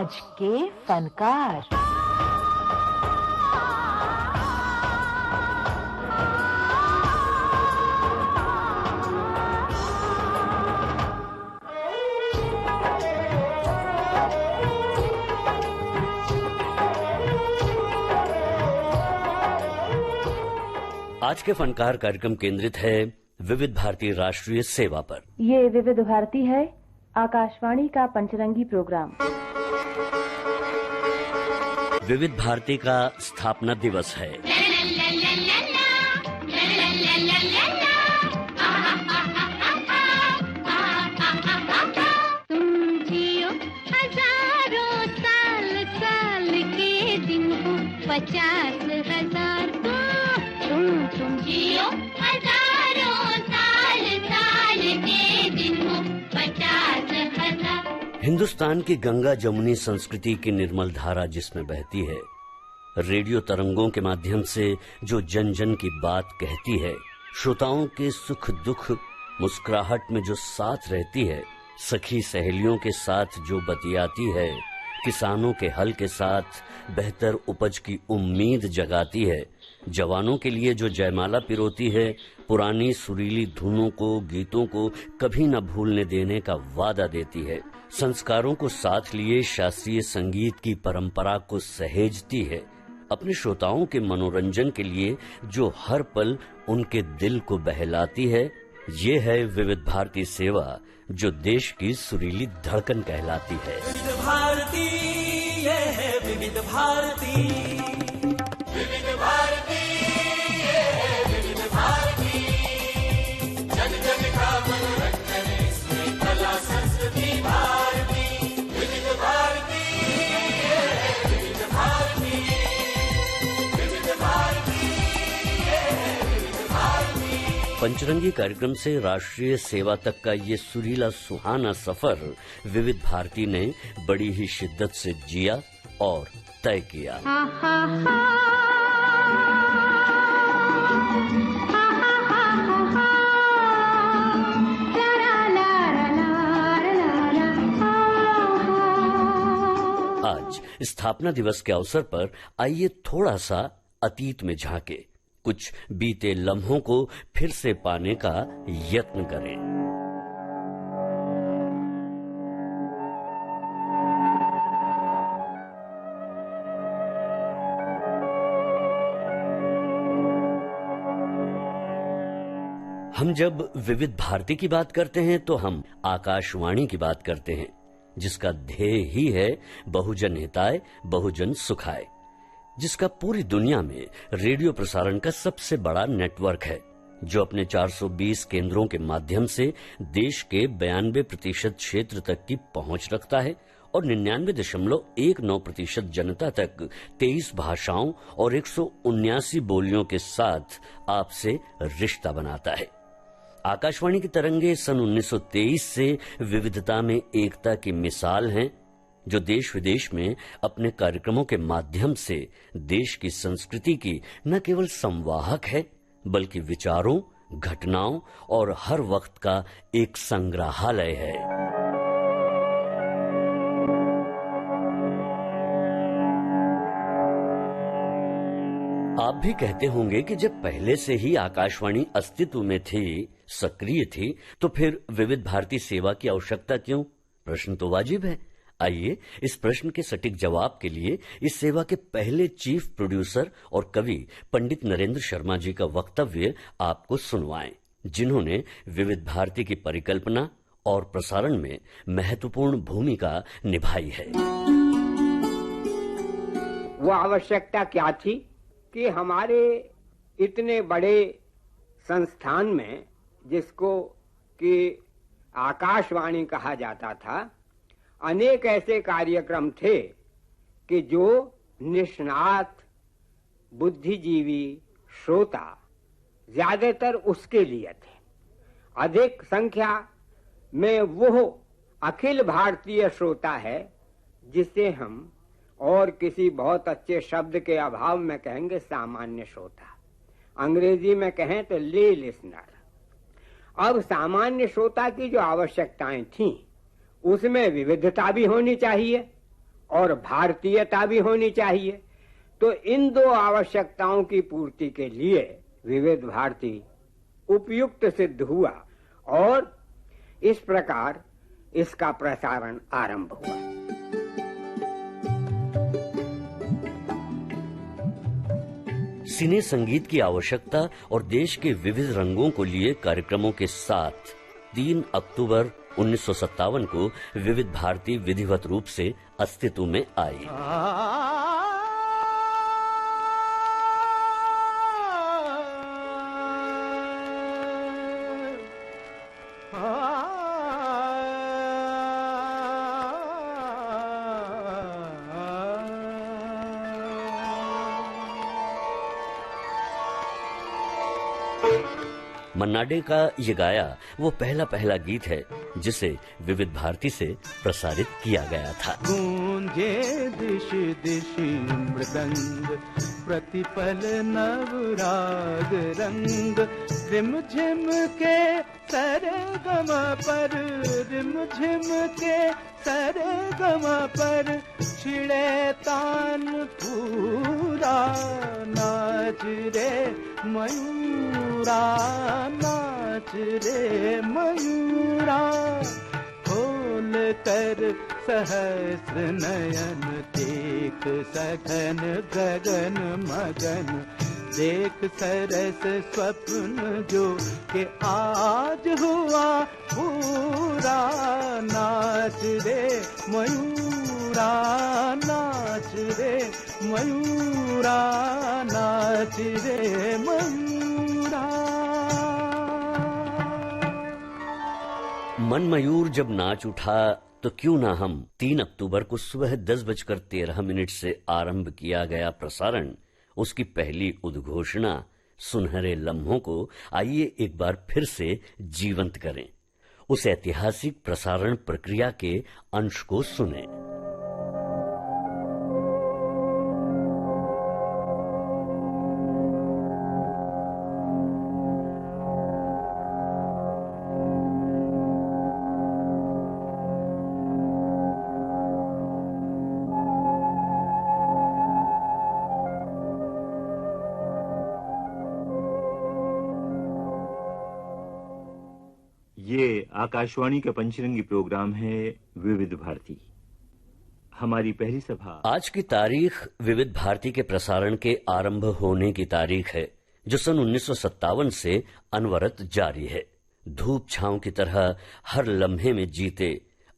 आज के फनकार। आज के फनकार कार्यक्रम केंद्रित है विविध भारती राष्ट्रीय सेवा पर। ये विविध भारती है, आकाशवाणी का पंचरंगी प्रोग्राम। विविध भारती का स्थापना दिवस है। तुम जियो हजारों साल, साल के दिन हो 50,000। तुम जियो हजारों साल, साल के दिन हो 50,000। हिंदुस्तान की गंगा जमुनी संस्कृति की निर्मल धारा जिसमें बहती है, रेडियो तरंगों के माध्यम से जो जन जन की बात कहती है, श्रोताओं के सुख दुख मुस्कुराहट में जो साथ रहती है, सखी सहेलियों के साथ जो बतियाती है, किसानों के हल के साथ बेहतर उपज की उम्मीद जगाती है, जवानों के लिए जो जयमाला पिरोती है, पुरानी सुरीली धुनों को, गीतों को कभी न भूलने देने का वादा देती है, संस्कारों को साथ लिए शास्त्रीय संगीत की परंपरा को सहेजती है, अपने श्रोताओं के मनोरंजन के लिए जो हर पल उनके दिल को बहलाती है, ये है विविध भारती सेवा, जो देश की सुरीली धड़कन कहलाती है। विविध भारती, ये है विविध भारती। विविध भारती, ये है विविध भारती। जन जन का मनोरंजन, इसमें कला संस्कृति भारती। विविध भारती, ये है विविध भारती। विविध भारती, ये है विविध भारती। पंचरंगी कार्यक्रम से राष्ट्रीय सेवा तक का ये सुरीला सुहाना सफर विविध भारती ने बड़ी ही शिद्दत से जिया और तय किया। आज स्थापना दिवस के अवसर पर आइए थोड़ा सा अतीत में झांके, कुछ बीते लम्हों को फिर से पाने का यत्न करें। हम जब विविध भारती की बात करते हैं तो हम आकाशवाणी की बात करते हैं, जिसका ध्येय ही है बहुजन हिताय बहुजन सुखाय, जिसका पूरी दुनिया में रेडियो प्रसारण का सबसे बड़ा नेटवर्क है, जो अपने 420 केंद्रों के माध्यम से देश के 92% क्षेत्र तक की पहुंच रखता है और 99.19% जनता तक 23 भाषाओं और 179 बोलियों के साथ आपसे रिश्ता बनाता है। आकाशवाणी की तरंगे सन 1923 से विविधता में एकता की मिसाल हैं, जो देश विदेश में अपने कार्यक्रमों के माध्यम से देश की संस्कृति की न केवल संवाहक है, बल्कि विचारों, घटनाओं और हर वक्त का एक संग्रहालय है। आप भी कहते होंगे कि जब पहले से ही आकाशवाणी अस्तित्व में थी, सक्रिय थी, तो फिर विविध भारती सेवा की आवश्यकता क्यों? प्रश्न तो वाजिब है। आइए इस प्रश्न के सटीक जवाब के लिए इस सेवा के पहले चीफ प्रोड्यूसर और कवि पंडित नरेंद्र शर्मा जी का वक्तव्य आपको सुनवाएं, जिन्होंने विविध भारती की परिकल्पना और प्रसारण में महत्वपूर्ण भूमिका निभाई है। वो आवश्यकता क्या थी कि हमारे इतने बड़े संस्थान में, जिसको कि आकाशवाणी कहा जाता था, अनेक ऐसे कार्यक्रम थे कि जो निष्णात बुद्धिजीवी श्रोता ज्यादातर उसके लिए थे। अधिक संख्या में वो अखिल भारतीय श्रोता है, जिसे हम और किसी बहुत अच्छे शब्द के अभाव में कहेंगे सामान्य श्रोता, अंग्रेजी में कहें तो ले लिसनर। अब सामान्य श्रोता की जो आवश्यकताएं थीं, उसमें विविधता भी होनी चाहिए और भारतीयता भी होनी चाहिए। तो इन दो आवश्यकताओं की पूर्ति के लिए विविध भारती उपयुक्त सिद्ध हुआ और इस प्रकार इसका प्रसारण आरंभ हुआ। सिने संगीत की आवश्यकता और देश के विविध रंगों को लिए कार्यक्रमों के साथ 3 अक्टूबर 1957 को विविध भारती विधिवत रूप से अस्तित्व में आई। मन्ना डे का ये गाया वो पहला गीत है जिसे विविध भारती से प्रसारित किया गया था। गूंजे दिश दिश मृदंग प्रतिपल नवराग रंग रिम झिम के सरगम पर रिम झिम के सरगम पर छिड़े तान पूरा नाच रे मयूरा नाच रे मयूरा खोल कर सहस्र नयन देख सघन गगन मगन देख सरस स्वप्न जो के आज हुआ पूरा नाच रे मयूरा नाच रे मयूरा नाच रे मयूरा। मन मयूर जब नाच उठा तो क्यों ना हम 3 अक्टूबर को सुबह 10:13 से आरंभ किया गया प्रसारण, उसकी पहली उद्घोषणा सुनहरे लम्हों को आइए एक बार फिर से जीवंत करें। उस ऐतिहासिक प्रसारण प्रक्रिया के अंश को सुनें। ये आकाशवाणी का पंचरंगी प्रोग्राम है विविध भारती। हमारी पहली सभा आज की तारीख विविध भारती के प्रसारण के आरंभ होने की तारीख है, जो सन 1957 से अनवरत जारी है। धूप छांव की तरह हर लम्हे में जीते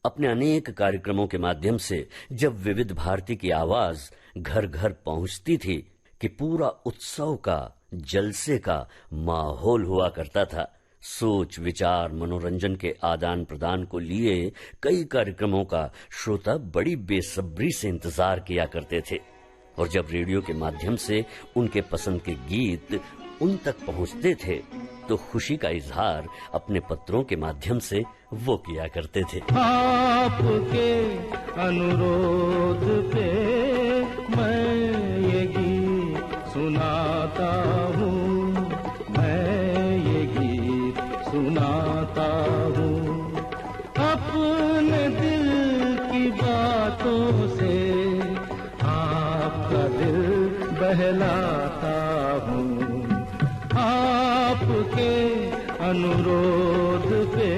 अपने अनेक कार्यक्रमों के माध्यम से जब विविध भारती की आवाज घर घर पहुंचती थी कि पूरा उत्सव का, जलसे का माहौल हुआ करता था। सोच, विचार, मनोरंजन के आदान प्रदान को लिए कई कार्यक्रमों का श्रोता बड़ी बेसब्री से इंतजार किया करते थे और जब रेडियो के माध्यम से उनके पसंद के गीत उन तक पहुंचते थे तो खुशी का इजहार अपने पत्रों के माध्यम से वो किया करते थे। आपके अनुरोध पे मैं ये गीत सुनाता हूँ, सुनाता हूँ अपने दिल की बातों से आपका दिल बहलाता हूँ आपके अनुरोध पे।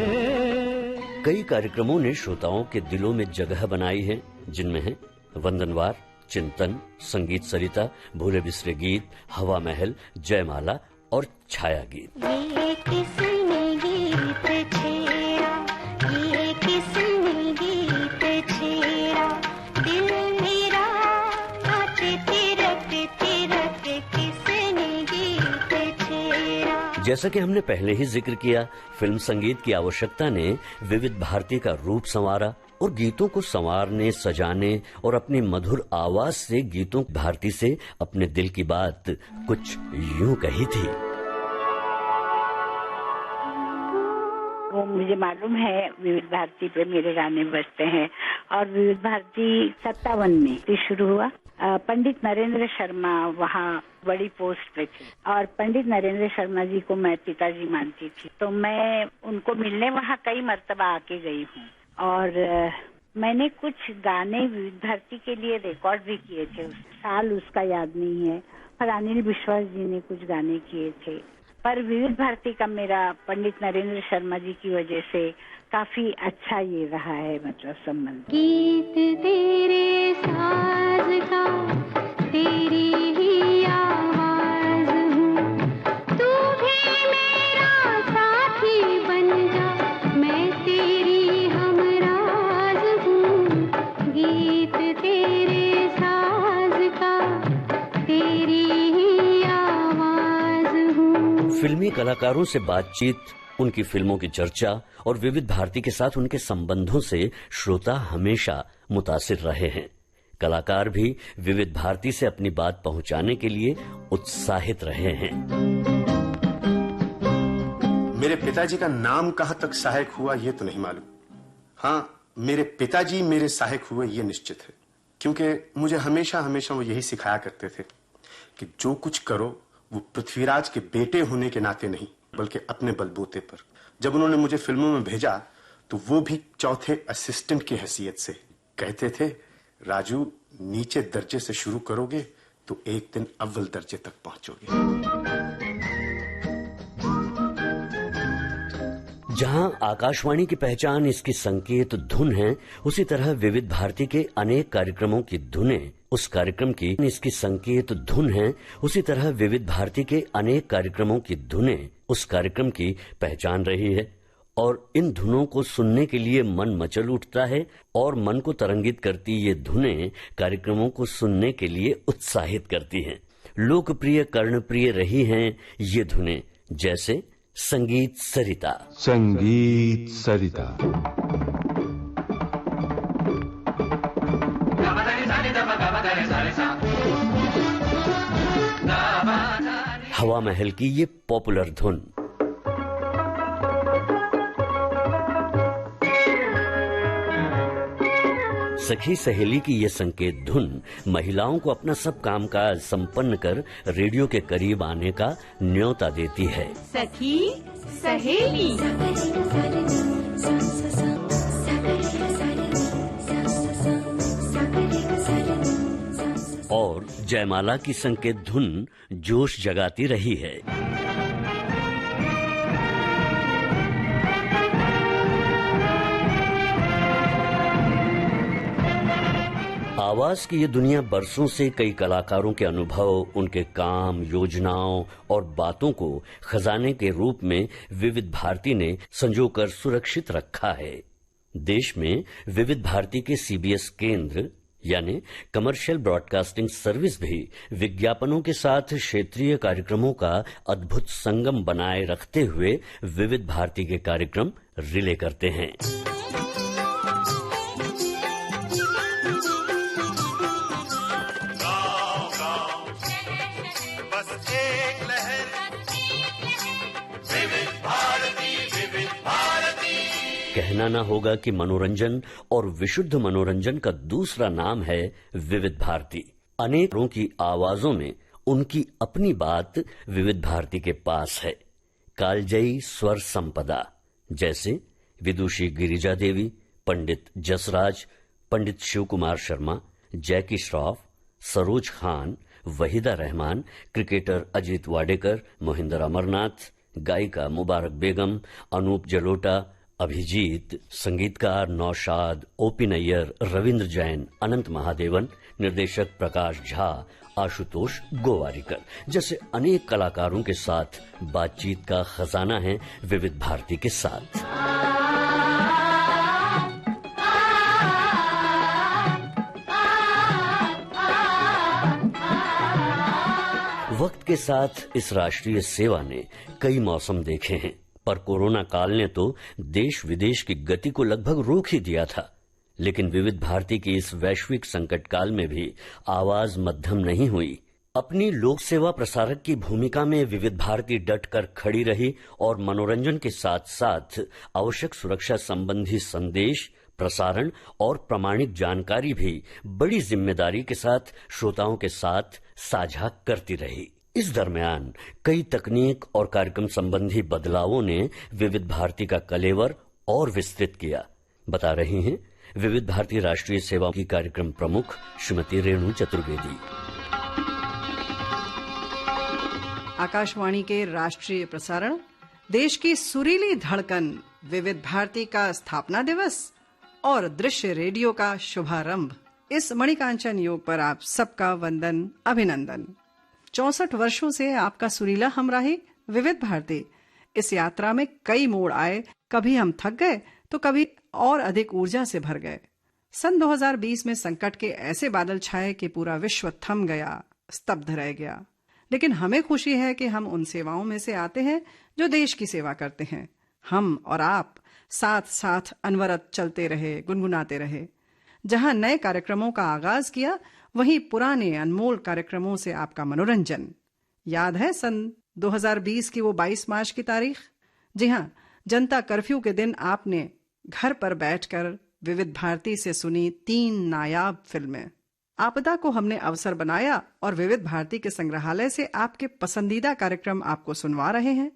कई कार्यक्रमों ने श्रोताओं के दिलों में जगह बनाई है, जिनमें है वंदनवार, चिंतन, संगीत सरिता, भूले बिसरे गीत, हवा महल, जयमाला और छाया गीत। ये किसने गीत छेड़ा, ये किसने गीत छेड़ा, दिल मेरा नाचे तिरक तिरक, किसने गीत छेड़ा। जैसा कि हमने पहले ही जिक्र किया, फिल्म संगीत की आवश्यकता ने विविध भारती का रूप संवारा और गीतों को संवारने, सजाने और अपनी मधुर आवाज से गीतों भारती से अपने दिल की बात कुछ यूं कही थी। वो मुझे मालूम है विविध भारती पे मेरे गाने बजते हैं और विविध भारती 57 में शुरू हुआ। पंडित नरेंद्र शर्मा वहाँ बड़ी पोस्ट पे थे और पंडित नरेंद्र शर्मा जी को मैं पिताजी मानती थी, तो मैं उनको मिलने वहाँ कई मर्तबा आके गई हूँ और मैंने कुछ गाने विविध भारती के लिए रिकॉर्ड भी किए थे। साल उसका याद नहीं है, पर अनिल विश्वास जी ने कुछ गाने किए थे। पर विविध भारती का मेरा पंडित नरेंद्र शर्मा जी की वजह से काफी अच्छा ये रहा है, मतलब संबंध। गीत तेरे साज का, तेरी ही आवाज हूँ, तू भी मेरा साथी बन जा, मैं तेरी हमराज हूँ। गीत तेरे साज का, तेरी ही आवाज हूँ। फिल्मी कलाकारों से बातचीत, उनकी फिल्मों की चर्चा और विविध भारती के साथ उनके संबंधों से श्रोता हमेशा मुतासिर रहे हैं। कलाकार भी विविध भारती से अपनी बात पहुंचाने के लिए उत्साहित रहे हैं। मेरे पिताजी का नाम कहां तक सहायक हुआ ये तो नहीं मालूम। हाँ, मेरे पिताजी मेरे सहायक हुए ये निश्चित है, क्योंकि मुझे हमेशा वो यही सिखाया करते थे कि जो कुछ करो वो पृथ्वीराज के बेटे होने के नाते नहीं, बल्कि अपने बलबूते पर। जब उन्होंने मुझे फिल्मों में भेजा तो वो भी चौथे असिस्टेंट की हैसियत से कहते थे, राजू नीचे दर्जे से शुरू करोगे तो एक दिन अव्वल दर्जे तक पहुंचोगे। जहां आकाशवाणी की पहचान इसकी संकेत धुन है, उसी तरह विविध भारती के अनेक कार्यक्रमों की धुनें उस कार्यक्रम की इसकी संकेत धुन है। उसी तरह विविध भारती के अनेक कार्यक्रमों की धुनें उस कार्यक्रम की पहचान रही है और इन धुनों को सुनने के लिए मन मचल उठता है और मन को तरंगित करती ये धुनें कार्यक्रमों को सुनने के लिए उत्साहित करती हैं। लोकप्रिय कर्णप्रिय रही हैं ये धुनें, जैसे संगीत सरिता। संगीत सरिता हवा महल की ये पॉपुलर धुन। सखी सहेली की ये संकेत धुन महिलाओं को अपना सब कामकाज संपन्न कर रेडियो के करीब आने का न्योता देती है। सखी सहेली। और जयमाला की संकेत धुन जोश जगाती रही है। आवाज की ये दुनिया बरसों से कई कलाकारों के अनुभव, उनके काम, योजनाओं और बातों को खजाने के रूप में विविध भारती ने संजोकर सुरक्षित रखा है। देश में विविध भारती के सीबीएस केंद्र यानी कमर्शियल ब्रॉडकास्टिंग सर्विस भी विज्ञापनों के साथ क्षेत्रीय कार्यक्रमों का अद्भुत संगम बनाए रखते हुए विविध भारती के कार्यक्रम रिले करते हैं। कहना ना होगा कि मनोरंजन और विशुद्ध मनोरंजन का दूसरा नाम है विविध भारती। अनेकों की आवाजों में उनकी अपनी बात विविध भारती के पास है। कालजयी स्वर संपदा, जैसे विदुषी गिरिजा देवी, पंडित जसराज, पंडित शिव कुमार शर्मा, जैकी श्रॉफ, सरोज खान, वहीदा रहमान, क्रिकेटर अजीत वाडेकर, मोहिंदर अमरनाथ, गायिका मुबारक बेगम, अनूप जलोटा, अभिजीत, संगीतकार नौशाद, ओपी नैयर, रविंद्र जैन, अनंत महादेवन, निर्देशक प्रकाश झा, आशुतोष गोवारिकर जैसे अनेक कलाकारों के साथ बातचीत का खजाना है विविध भारती के साथ। वक्त के साथ इस राष्ट्रीय सेवा ने कई मौसम देखे हैं, पर कोरोना काल ने तो देश विदेश की गति को लगभग रोक ही दिया था। लेकिन विविध भारती की इस वैश्विक संकट काल में भी आवाज मध्यम नहीं हुई। अपनी लोक सेवा प्रसारक की भूमिका में विविध भारती डट कर खड़ी रही और मनोरंजन के साथ साथ आवश्यक सुरक्षा संबंधी संदेश, प्रसारण और प्रामाणिक जानकारी भी बड़ी जिम्मेदारी के साथ श्रोताओं के साथ साझा करती रही। इस दरमियान कई तकनीक और कार्यक्रम संबंधी बदलावों ने विविध भारती का कलेवर और विस्तृत किया। बता रही हैं विविध भारती राष्ट्रीय सेवा की कार्यक्रम प्रमुख श्रीमती रेणु चतुर्वेदी। आकाशवाणी के राष्ट्रीय प्रसारण, देश की सुरीली धड़कन विविध भारती का स्थापना दिवस और दृश्य रेडियो का शुभारंभ। इस मणिकांचन योग पर आप सबका वंदन, अभिनंदन। 64 वर्षों से आपका सुरीला हमराही विविध भारती। इस यात्रा में कई मोड़ आए, कभी हम थक गए तो कभी और अधिक ऊर्जा से भर गए। सन 2020 में संकट के ऐसे बादल छाए कि पूरा विश्व थम गया, स्तब्ध रह गया। लेकिन हमें खुशी है कि हम उन सेवाओं में से आते हैं जो देश की सेवा करते हैं। हम और आप साथ साथ अनवरत चलते रहे, गुनगुनाते रहे। जहां नए कार्यक्रमों का आगाज किया, वहीं पुराने अनमोल कार्यक्रमों से आपका मनोरंजन। याद है सन 2020 की वो 22 मार्च की तारीख? जी हां, जनता कर्फ्यू के दिन आपने घर पर बैठकर विविध भारती से सुनी 3 नायाब फिल्में। आपदा को हमने अवसर बनाया और विविध भारती के संग्रहालय से आपके पसंदीदा कार्यक्रम आपको सुनवा रहे हैं,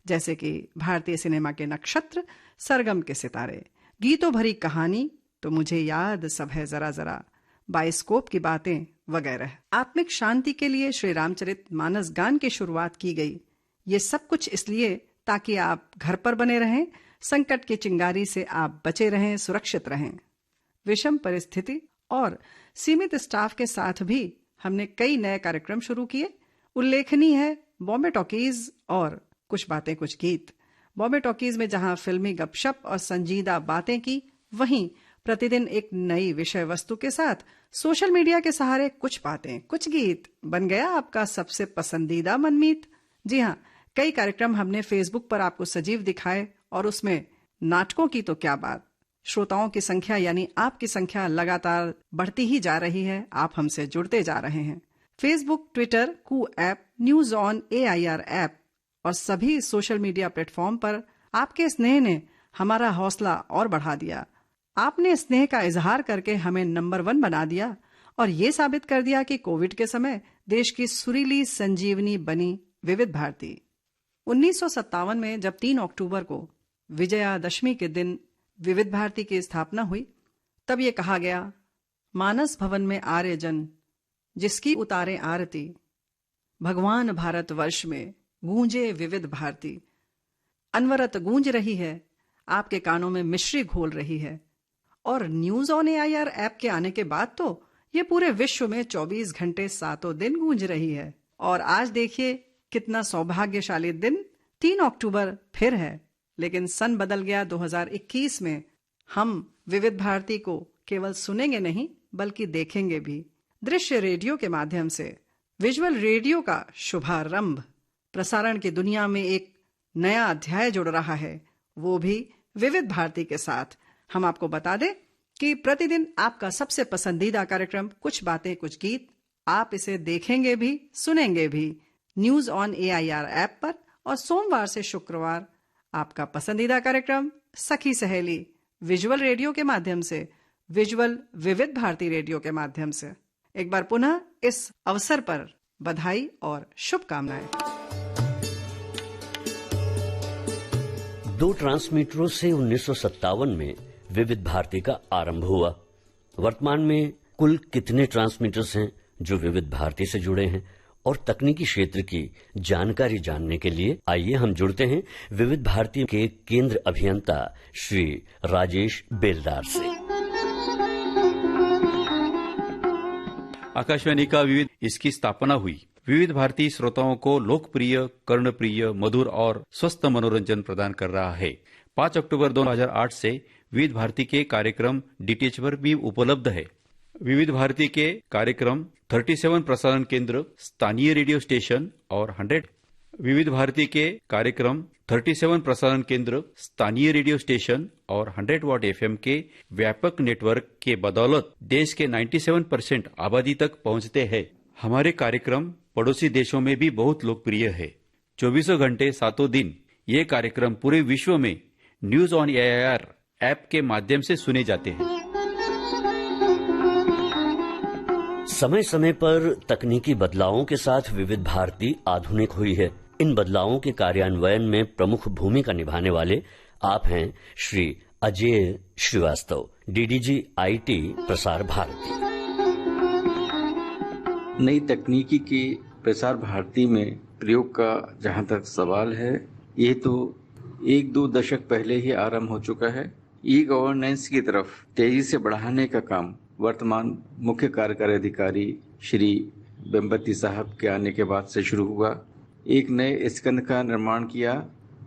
जैसे कि भारतीय सिनेमा के नक्षत्र, सरगम के सितारे, गीतों भरी कहानी, तो मुझे याद सब है जरा जरा, बाइस्कोप की बातें वगैरह। आत्मिक शांति के लिए श्री रामचरित मानस गान की शुरुआत की गई। ये सब कुछ इसलिए ताकि आप घर पर बने रहें, संकट की चिंगारी से आप बचे रहें, सुरक्षित रहें। विषम परिस्थिति और सीमित स्टाफ के साथ भी हमने कई नए कार्यक्रम शुरू किए। उल्लेखनीय है बॉम्बे टॉकीज और कुछ बातें कुछ गीत। बॉम्बे टॉकीज में जहां फिल्मी गपशप और संजीदा बातें की, वहीं प्रतिदिन एक नई विषय वस्तु के साथ सोशल मीडिया के सहारे कुछ बातें कुछ गीत बन गया आपका सबसे पसंदीदा मनमीत। जी हां, कई कार्यक्रम हमने फेसबुक पर आपको सजीव दिखाए और उसमें नाटकों की तो क्या बात। श्रोताओं की संख्या यानी आपकी संख्या लगातार बढ़ती ही जा रही है। आप हमसे जुड़ते जा रहे हैं। Facebook, Twitter, Koo app, News on AIR app और सभी सोशल मीडिया प्लेटफॉर्म पर आपके स्नेह ने हमारा हौसला और बढ़ा दिया। आपने स्नेह का इजहार करके हमें नंबर 1 बना दिया और ये साबित कर दिया कि कोविड के समय देश की सुरीली संजीवनी बनी विविध भारती। 1957 में जब 3 अक्टूबर को विजयादशमी के दिन विविध भारती की स्थापना हुई, तब ये कहा गया, मानस भवन में आर्य जन जिसकी उतारे आरती, भगवान भारत वर्ष में गूंजे विविध भारती। अनवरत गूंज रही है, आपके कानों में मिश्री घोल रही है। और न्यूज ऑन AIR ऐप के आने के बाद तो ये पूरे विश्व में 24 घंटे 7 दिन गूंज रही है। और आज देखिए कितना सौभाग्यशाली दिन 3 अक्टूबर फिर है। लेकिन सन बदल गया 2021 में। हम विविध भारती को केवल सुनेंगे नहीं बल्कि देखेंगे भी। दृश्य रेडियो के माध्यम से विजुअल रेडियो का शुभारंभ। प्रसारण की दुनिया में एक नया अध्याय जुड़ रहा है, वो भी विविध भारती के साथ। हम आपको बता दें कि प्रतिदिन आपका सबसे पसंदीदा कार्यक्रम कुछ बातें कुछ गीत, आप इसे देखेंगे भी सुनेंगे भी न्यूज ऑन AIR ऐप पर। और सोमवार से शुक्रवार आपका पसंदीदा कार्यक्रम सखी सहेली विजुअल रेडियो के माध्यम से, विजुअल विविध भारती रेडियो के माध्यम से। एक बार पुनः इस अवसर पर बधाई और शुभकामनाएं। 2 ट्रांसमीटरों से 1957 में विविध भारती का आरंभ हुआ। वर्तमान में कुल कितने ट्रांसमीटर्स हैं जो विविध भारती से जुड़े हैं, और तकनीकी क्षेत्र की जानकारी जानने के लिए आइए हम जुड़ते हैं विविध भारती के केंद्र अभियंता श्री राजेश बेलदार से। आकाशवाणी का विविध इसकी स्थापना हुई। विविध भारती श्रोताओं को लोकप्रिय, कर्णप्रिय, मधुर और स्वस्थ मनोरंजन प्रदान कर रहा है। 5 अक्टूबर 2008 से विविध भारती के कार्यक्रम DTH पर भी उपलब्ध है। विविध भारती के कार्यक्रम 37 प्रसारण केंद्र, स्थानीय रेडियो स्टेशन और 100 विविध भारती के कार्यक्रम 37 प्रसारण केंद्र, स्थानीय रेडियो स्टेशन और 100 वॉट FM के व्यापक नेटवर्क के बदौलत देश के 97% आबादी तक पहुंचते हैं। हमारे कार्यक्रम पड़ोसी देशों में भी बहुत लोकप्रिय है। 24 घंटे 7 दिन ये कार्यक्रम पूरे विश्व में न्यूज ऑन AIR ऐप के माध्यम से सुने जाते हैं। समय समय पर तकनीकी बदलावों के साथ विविध भारती आधुनिक हुई है। इन बदलावों के कार्यान्वयन में प्रमुख भूमिका निभाने वाले आप हैं श्री अजय श्रीवास्तव, डीडीजी आईटी, प्रसार भारती। नई तकनीकी के प्रसार भारती में प्रयोग का जहां तक सवाल है, ये तो 1-2 दशक पहले ही आरंभ हो चुका है। ई गवर्नेंस की तरफ तेजी से बढ़ाने का काम वर्तमान मुख्य कार्यकारी अधिकारी श्री बेम्बती साहब के आने के बाद से शुरू हुआ। एक नए स्कंद का निर्माण किया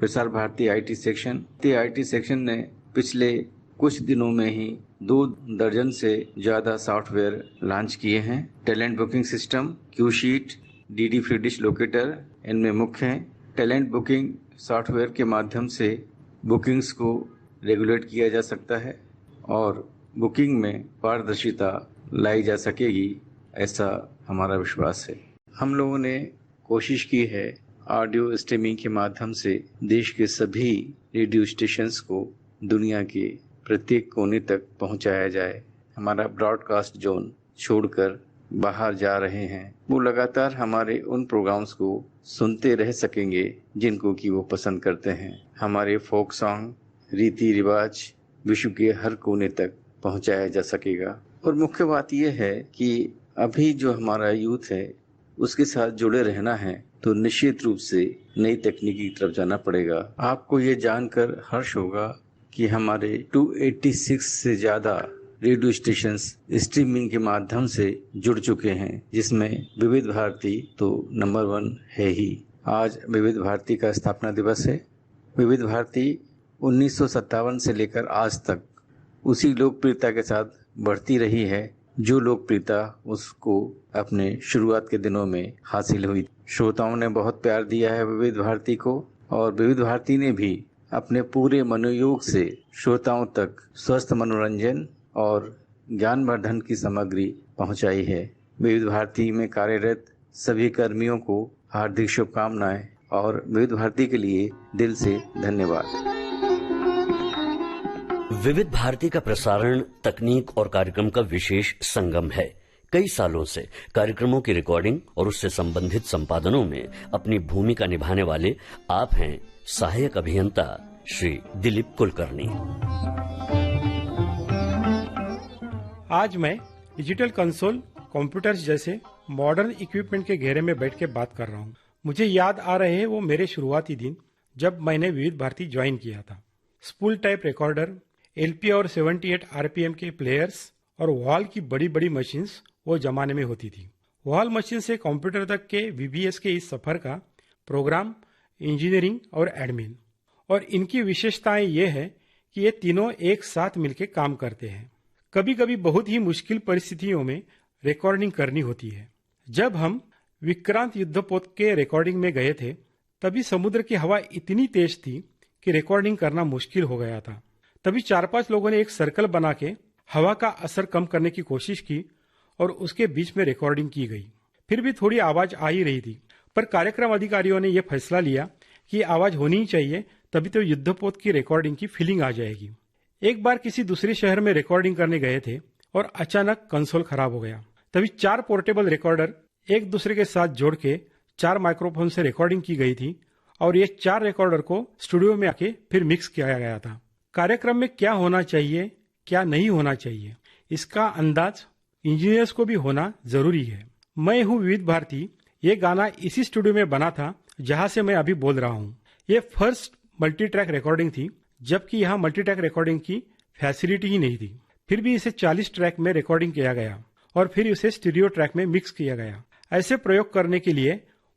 Prasar Bharati IT section. IT section ने पिछले कुछ दिनों में ही 2 दर्जन से ज्यादा सॉफ्टवेयर लॉन्च किए हैं। Talent booking system, Q sheet, DD free dish locator इनमें मुख्य हैं। टैलेंट बुकिंग सॉफ्टवेयर के माध्यम से बुकिंग्स को रेगुलेट किया जा सकता है और बुकिंग में पारदर्शिता लाई जा सकेगी, ऐसा हमारा विश्वास है। हम लोगों ने कोशिश की है ऑडियो स्ट्रीमिंग के माध्यम से देश के सभी रेडियो स्टेशंस को दुनिया के प्रत्येक कोने तक पहुंचाया जाए। हमारा ब्रॉडकास्ट जोन छोड़कर बाहर जा रहे हैं, वो लगातार हमारे उन प्रोग्राम्स को सुनते रह सकेंगे जिनको कि वो पसंद करते हैं। हमारे फोक सॉन्ग, रीति रिवाज विश्व के हर कोने तक पहुंचाया जा सकेगा। और मुख्य बात यह है कि अभी जो हमारा यूथ है उसके साथ जुड़े रहना है तो निश्चित रूप से नई तकनीकी की तरफ जाना पड़ेगा। आपको ये जानकर हर्ष होगा कि हमारे 286 से ज्यादा रेडियो स्टेशंस स्ट्रीमिंग के माध्यम से जुड़ चुके हैं, जिसमें विविध भारती तो नंबर 1 है ही। आज विविध भारती का स्थापना दिवस है। विविध भारती 1957 से लेकर आज तक उसी लोकप्रियता के साथ बढ़ती रही है जो लोकप्रियता उसको अपने शुरुआत के दिनों में हासिल हुई। श्रोताओं ने बहुत प्यार दिया है विविध भारती को और विविध भारती ने भी अपने पूरे मनोयोग से श्रोताओं तक स्वस्थ मनोरंजन और ज्ञानवर्धन की सामग्री पहुंचाई है। विविध भारती में कार्यरत सभी कर्मियों को हार्दिक शुभकामनाएं और विविध भारती के लिए दिल से धन्यवाद। विविध भारती का प्रसारण तकनीक और कार्यक्रम का विशेष संगम है। कई सालों से कार्यक्रमों की रिकॉर्डिंग और उससे संबंधित संपादनों में अपनी भूमिका निभाने वाले आप हैं सहायक अभियंता श्री दिलीप कुलकर्णी। आज मैं डिजिटल कंसोल, कंप्यूटर्स जैसे मॉडर्न इक्विपमेंट के घेरे में बैठ के बात कर रहा हूँ। मुझे याद आ रहे हैं वो मेरे शुरुआती दिन जब मैंने विविध भारती ज्वाइन किया था। स्पूल टाइप रिकॉर्डर, एलपी और 78 आरपीएम के प्लेयर्स और वॉल की बड़ी बड़ी मशीन्स वो जमाने में होती थी। वॉल मशीन से कंप्यूटर तक के वीबीएस के इस सफर का प्रोग्राम, इंजीनियरिंग और एडमिन, और इनकी विशेषताएं ये है कि ये तीनों एक साथ मिलकर काम करते हैं। कभी कभी बहुत ही मुश्किल परिस्थितियों में रिकॉर्डिंग करनी होती है। जब हम विक्रांत युद्धपोत के रिकॉर्डिंग में गए थे तभी समुद्र की हवा इतनी तेज थी कि रिकॉर्डिंग करना मुश्किल हो गया था। तभी 4-5 लोगों ने एक सर्कल बना के हवा का असर कम करने की कोशिश की और उसके बीच में रिकॉर्डिंग की गई। फिर भी थोड़ी आवाज आ ही रही थी, पर कार्यक्रम अधिकारियों ने यह फैसला लिया कि आवाज होनी ही चाहिए, तभी तो युद्धपोत की रिकॉर्डिंग की फीलिंग आ जाएगी। एक बार किसी दूसरे शहर में रिकॉर्डिंग करने गए थे और अचानक कंसोल खराब हो गया। तभी 4 पोर्टेबल रिकॉर्डर एक दूसरे के साथ जोड़ के 4 माइक्रोफोन से रिकॉर्डिंग की गई थी और ये 4 रिकॉर्डर को स्टूडियो में आके फिर मिक्स किया गया था। कार्यक्रम में क्या होना चाहिए, क्या नहीं होना चाहिए, इसका अंदाज इंजीनियर्स को भी होना जरूरी है। मैं हूँ विविध भारती, ये गाना इसी स्टूडियो में बना था जहां से मैं अभी बोल रहा हूँ। ये फर्स्ट मल्टी ट्रैक रिकॉर्डिंग थी, जबकि यहाँ मल्टी ट्रैक रिकॉर्डिंग की फैसिलिटी ही नहीं थी। फिर भी इसे 40 ट्रैक में रिकॉर्डिंग किया गया और फिर इसे स्टीरियो ट्रैक में मिक्स किया गया। ऐसे प्रयोग करने के लिए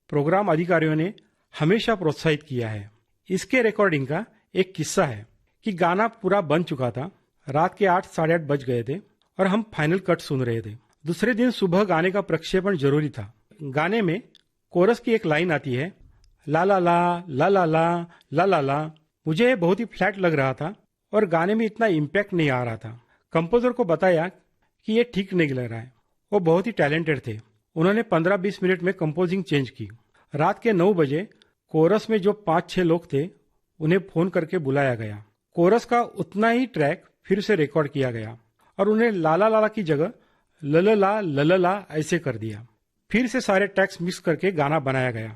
प्रोग्राम अधिकारियों ने हमेशा प्रोत्साहित किया है। इसके रिकॉर्डिंग का एक किस्सा है कि गाना पूरा बन चुका था, रात के 8 साढ़े 8 बज गए थे और हम फाइनल कट सुन रहे थे। दूसरे दिन सुबह गाने का प्रक्षेपण जरूरी था। गाने में कोरस की एक लाइन आती है, ला ला ला ला ला ला ला ला ला। मुझे बहुत ही फ्लैट लग रहा था और गाने में इतना इम्पैक्ट नहीं आ रहा था। कंपोजर को बताया कि ये ठीक नहीं लग रहा है। वो बहुत ही टैलेंटेड थे। उन्होंने 15-20 मिनट में कंपोजिंग चेंज की। रात के 9 बजे कोरस में जो 5-6 लोग थे उन्हें फोन करके बुलाया गया। कोरस का उतना ही ट्रैक फिर से रिकॉर्ड किया गया और उन्हें लाला लाला की जगह ललला ललला ऐसे कर दिया। फिर से सारे ट्रैक्स मिक्स करके गाना बनाया गया।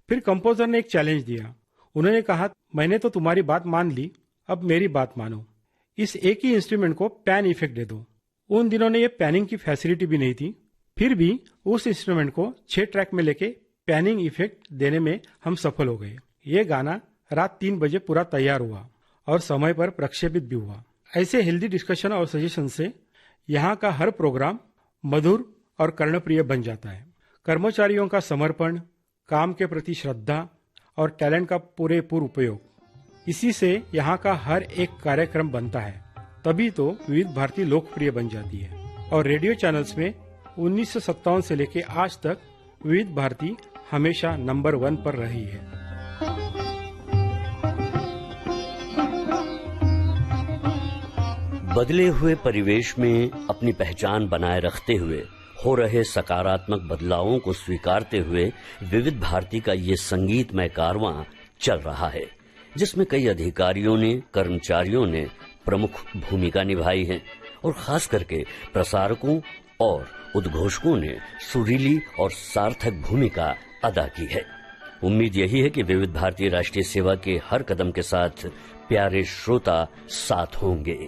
फिर कंपोजर ने एक चैलेंज दिया। उन्होंने कहा, मैंने तो तुम्हारी बात मान ली, अब मेरी बात मानो। इस एक ही इंस्ट्रूमेंट को पैन इफेक्ट दे दो। उन दिनों ने ये पैनिंग की फैसिलिटी भी नहीं थी, फिर भी उस इंस्ट्रूमेंट को 6 ट्रैक में लेके पैनिंग इफेक्ट देने में हम सफल हो गए। ये गाना रात 3 बजे पूरा तैयार हुआ और समय पर प्रक्षेपित भी हुआ। ऐसे हेल्दी डिस्कशन और सजेशन से यहाँ का हर प्रोग्राम मधुर और कर्णप्रिय बन जाता है। कर्मचारियों का समर्पण, काम के प्रति श्रद्धा और टैलेंट का पूरेपूर उपयोग, इसी से यहाँ का हर एक कार्यक्रम बनता है। तभी तो विविध भारती लोकप्रिय बन जाती है और रेडियो चैनल्स में 1957 से लेके आज तक विविध भारती हमेशा नंबर 1 पर रही है। बदले हुए परिवेश में अपनी पहचान बनाए रखते हुए हो रहे सकारात्मक बदलावों को स्वीकारते हुए विविध भारती का ये संगीतमय कारवां चल रहा है, जिसमें कई अधिकारियों ने, कर्मचारियों ने प्रमुख भूमिका निभाई है और खास करके प्रसारकों और उद्घोषकों ने सुरीली और सार्थक भूमिका अदा की है। उम्मीद यही है कि विविध भारती राष्ट्रीय सेवा के हर कदम के साथ प्यारे श्रोता साथ होंगे।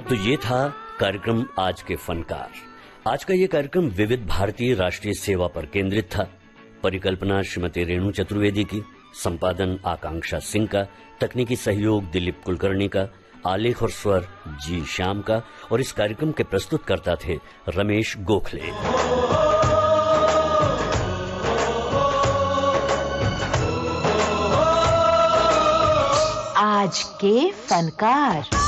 तो ये था कार्यक्रम आज के फनकार। आज का ये कार्यक्रम विविध भारतीय राष्ट्रीय सेवा पर केंद्रित था। परिकल्पना श्रीमती रेणु चतुर्वेदी की, संपादन आकांक्षा सिंह का, तकनीकी सहयोग दिलीप कुलकर्णी का, आलेख और स्वर जी श्याम का और इस कार्यक्रम के प्रस्तुतकर्ता थे रमेश गोखले। आज के फनकार।